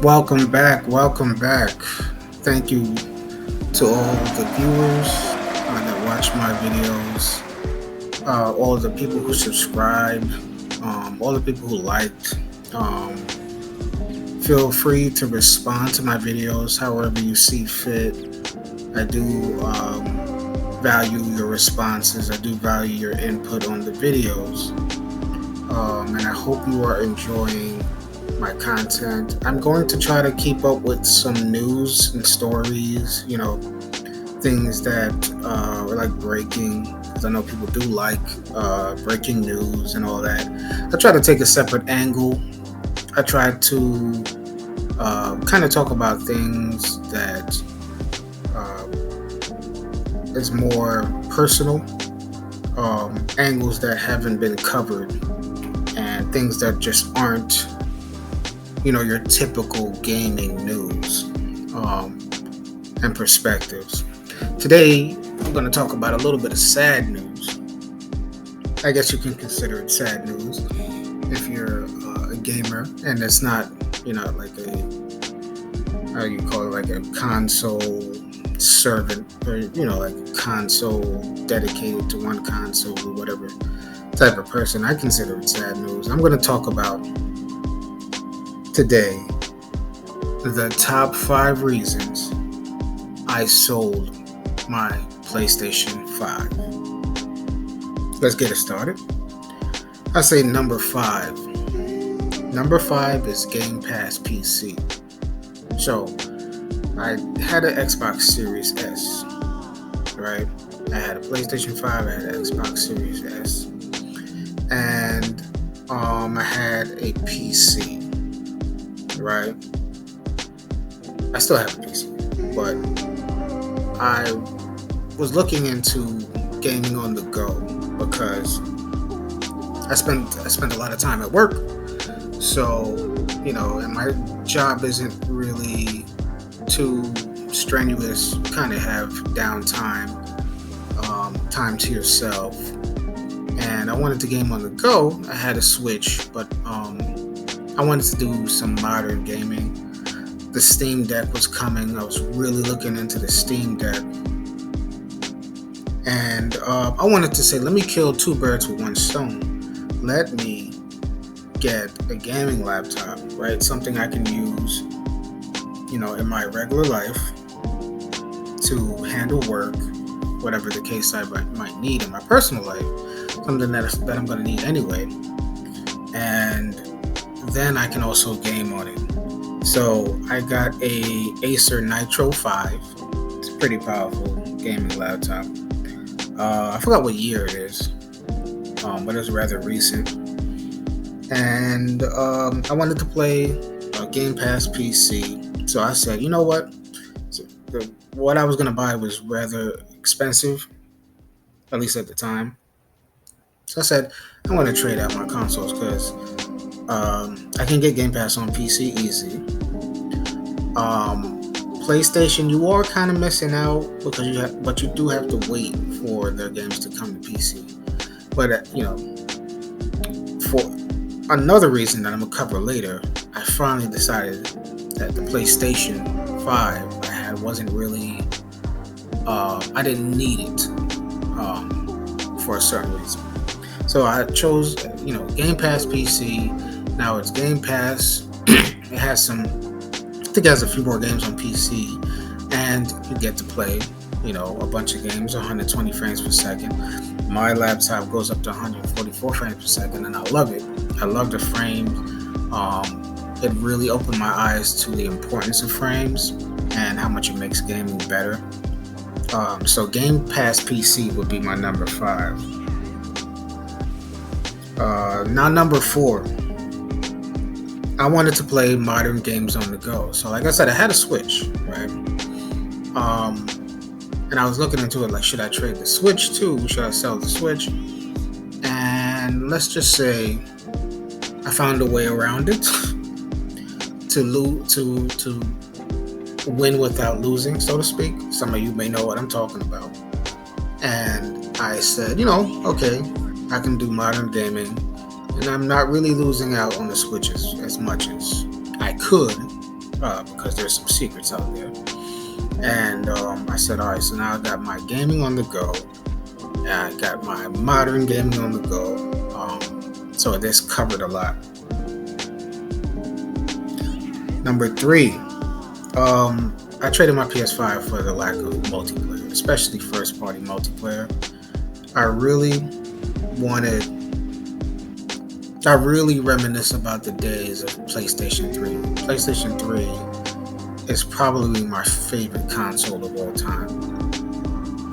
Welcome back. Welcome back. Thank you to all the viewers that watch my videos, all the people who subscribed, all the people who liked. Um, Feel free to respond to my videos however you see fit. I do value your responses, I do value your input on the videos, and I hope you are enjoying my content. I'm going to try to keep up with some news and stories, things that are like breaking, because I know people do like breaking news and all that. I try to take a separate angle. I try to kind of talk about things that uh, is more personal, angles that haven't been covered, and things that just aren't, your typical gaming news and perspectives. Today, I'm going to talk about a little bit of sad news. I guess you can consider it sad news if you're a gamer and it's not, like how you call it, like a console servant, or, like a console dedicated to one console or whatever type of person. I consider it sad news. I'm going to talk about today the top 5 reasons I sold my PlayStation 5. Let's get it started. I say number 5. Number 5 is Game Pass PC. So, I had an Xbox Series S, right? I had a PlayStation 5, I had an Xbox Series S, and I had a PC, right? I still have a PC, but I was looking into gaming on the go because I spent a lot of time at work. So, and my job isn't really too strenuous. Kind of have downtime, time to yourself. And I wanted to game on the go. I had a Switch, but I wanted to do some modern gaming. The Steam Deck was coming. I was really looking into the Steam Deck. And I wanted to say, let me kill 2 birds with 1 stone. Let me get a gaming laptop, right? Something I can use, in my regular life to handle work, whatever the case I might need in my personal life. Something that I'm going to need anyway. And then I can also game on it. So I got a Acer Nitro 5. It's a pretty powerful gaming laptop. I forgot what year it is, but it's rather recent. And I wanted to play Game Pass PC. So I said, you know what? What I was going to buy was rather expensive, at least at the time. So I said, I'm going to trade out my consoles because I can get Game Pass on PC easy. PlayStation, you are kind of missing out because but you do have to wait for the games to come to PC. But for another reason that I'm gonna cover later, I finally decided that the PlayStation 5 I had wasn't really, I didn't need it for a certain reason. So I chose, Game Pass PC. Now it's Game Pass. It has I think it has a few more games on PC, and you get to play, a bunch of games, 120 frames per second. My laptop goes up to 144 frames per second, and I love it. I love the frames. It really opened my eyes to the importance of frames and how much it makes gaming better. So Game Pass PC would be my number 5. Now number 4. I wanted to play modern games on the go. So like I said, I had a Switch, right? And I was looking into it like, should I trade the Switch too? Should I sell the Switch? And let's just say I found a way around it to win without losing, so to speak. Some of you may know what I'm talking about. And I said, okay, I can do modern gaming. And I'm not really losing out on the Switches as much as I could because there's some secrets out there. And I said, all right, so now I got my gaming on the go. I got my modern gaming on the go. So this covered a lot. Number 3, I traded my PS5 for the lack of multiplayer, especially first-party multiplayer. I really reminisce about the days of PlayStation 3. PlayStation 3 is probably my favorite console of all time.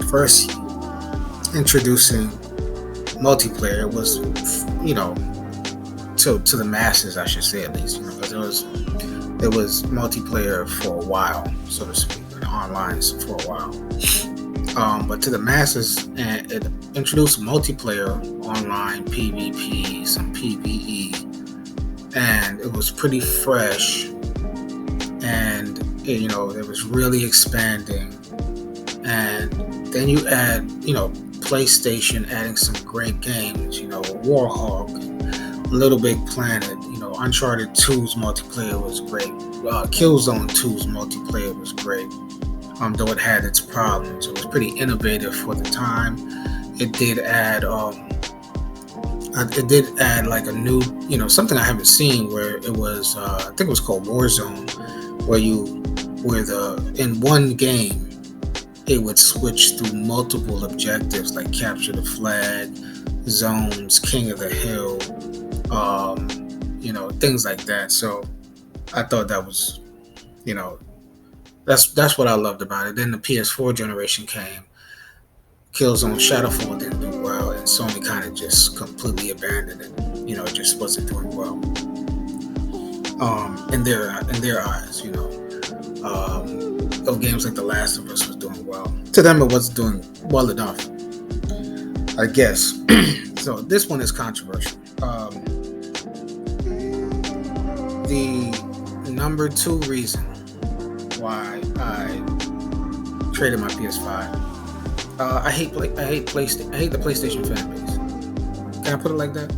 First introducing multiplayer was, to the masses, I should say, at least, because there was multiplayer for a while, so to speak, online for a while. But to the masses, it introduced multiplayer online, PvP, some PvE, and it was pretty fresh, and it was really expanding. And then you add, PlayStation adding some great games, Warhawk, Little Big Planet, Uncharted 2's multiplayer was great. Killzone 2's multiplayer was great. Though it had its problems, it was pretty innovative for the time. It did add like a new, something I haven't seen, where it was, I think it was called Warzone, where in one game, it would switch through multiple objectives like capture the flag, zones, King of the Hill, things like that. So I thought that was, that's what I loved about it. Then the PS4 generation came. Killzone Shadowfall didn't do well, and Sony kind of just completely abandoned it. It just wasn't doing well. In their eyes, though games like The Last of Us was doing well. To them, it wasn't doing well enough, I guess. So this one is controversial. The number 2 reason why I traded my PS5. I hate the PlayStation fan base. Can I put it like that?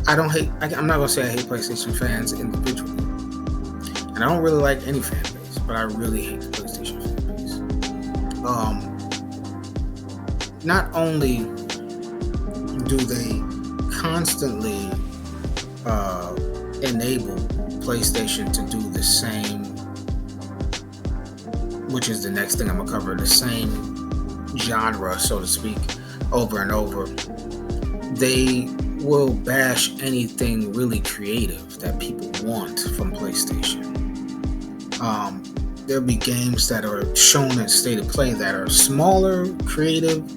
I'm not gonna say I hate PlayStation fans individually, and I don't really like any fan base, but I really hate the PlayStation fan base. Not only do they constantly enable PlayStation to do the same, which is the next thing I'm gonna cover, the same genre, so to speak, over and over. They will bash anything really creative that people want from PlayStation. There'll be games that are shown at State of Play that are smaller, creative.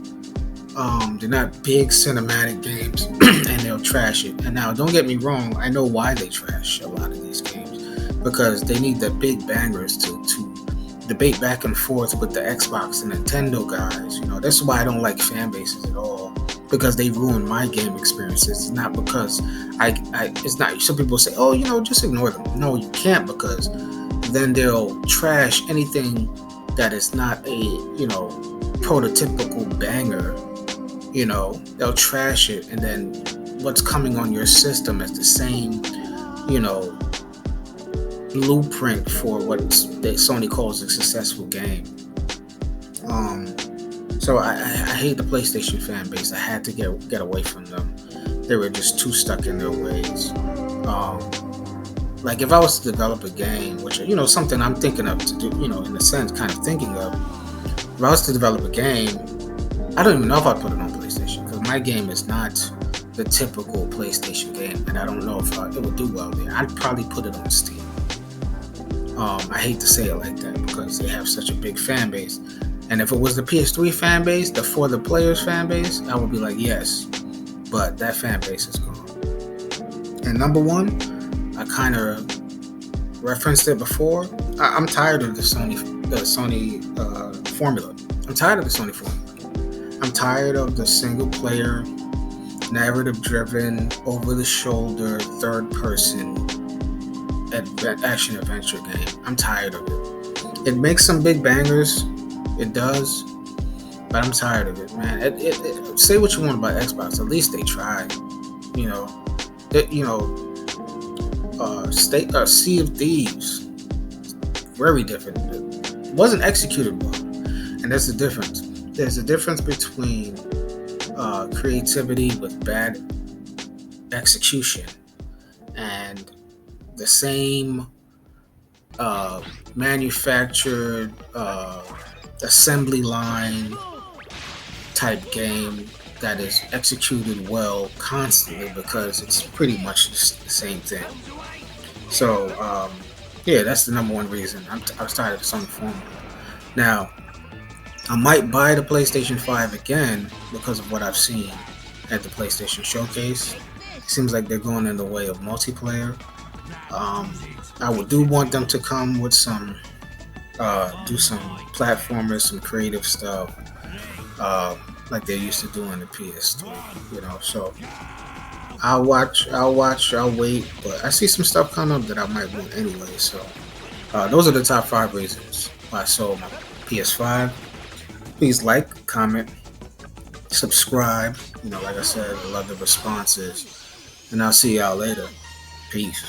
They're not big cinematic games, and they'll trash it. And now, don't get me wrong, I know why they trash a lot of these games, because they need the big bangers to debate back and forth with the Xbox and Nintendo guys. That's why I don't like fan bases at all, because they ruin my game experiences. It's not because it's not. Some people say, oh, just ignore them. No, you can't, because then they'll trash anything that is not a, prototypical banger. They'll trash it, and then what's coming on your system is the same, blueprint for what Sony calls a successful game. So I hate the PlayStation fan base. I had to get away from them. They were just too stuck in their ways. Like if I was to develop a game, which something I'm thinking of to do, in a sense, kind of thinking of. If I was to develop a game, I don't even know if I'd put it on PlayStation, because my game is not the typical PlayStation game, and I don't know if it would do well there. I'd probably put it on Steam. I hate to say it like that, because they have such a big fan base. And if it was the PS3 fan base, the For the Players fan base, I would be like, yes. But that fan base is gone. And number 1, I kind of referenced it before. I'm tired of the Sony formula. I'm tired of the Sony formula. I'm tired of the single-player, narrative-driven, over-the-shoulder, third-person action-adventure game. I'm tired of it. It makes some big bangers. It does. But I'm tired of it, man. Say what you want about Xbox. At least they tried. Sea of Thieves. very different. It wasn't executed well, and that's the difference. There's a difference between creativity with bad execution and the same manufactured assembly line type game that is executed well constantly, because it's pretty much the same thing. So yeah, that's the number one reason. I was tired of Sony formula. Now, I might buy the PlayStation 5 again because of what I've seen at the PlayStation Showcase. It seems like they're going in the way of multiplayer. I would do want them to come with some, do some platformers, some creative stuff, like they used to do on the PS3. You know, so I'll watch, I'll wait, but I see some stuff coming up that I might want anyway. So those are the top 5 reasons why I sold my PS5. Please like, comment, subscribe. You know, like I said, I love the responses, and I'll see y'all later. Peace.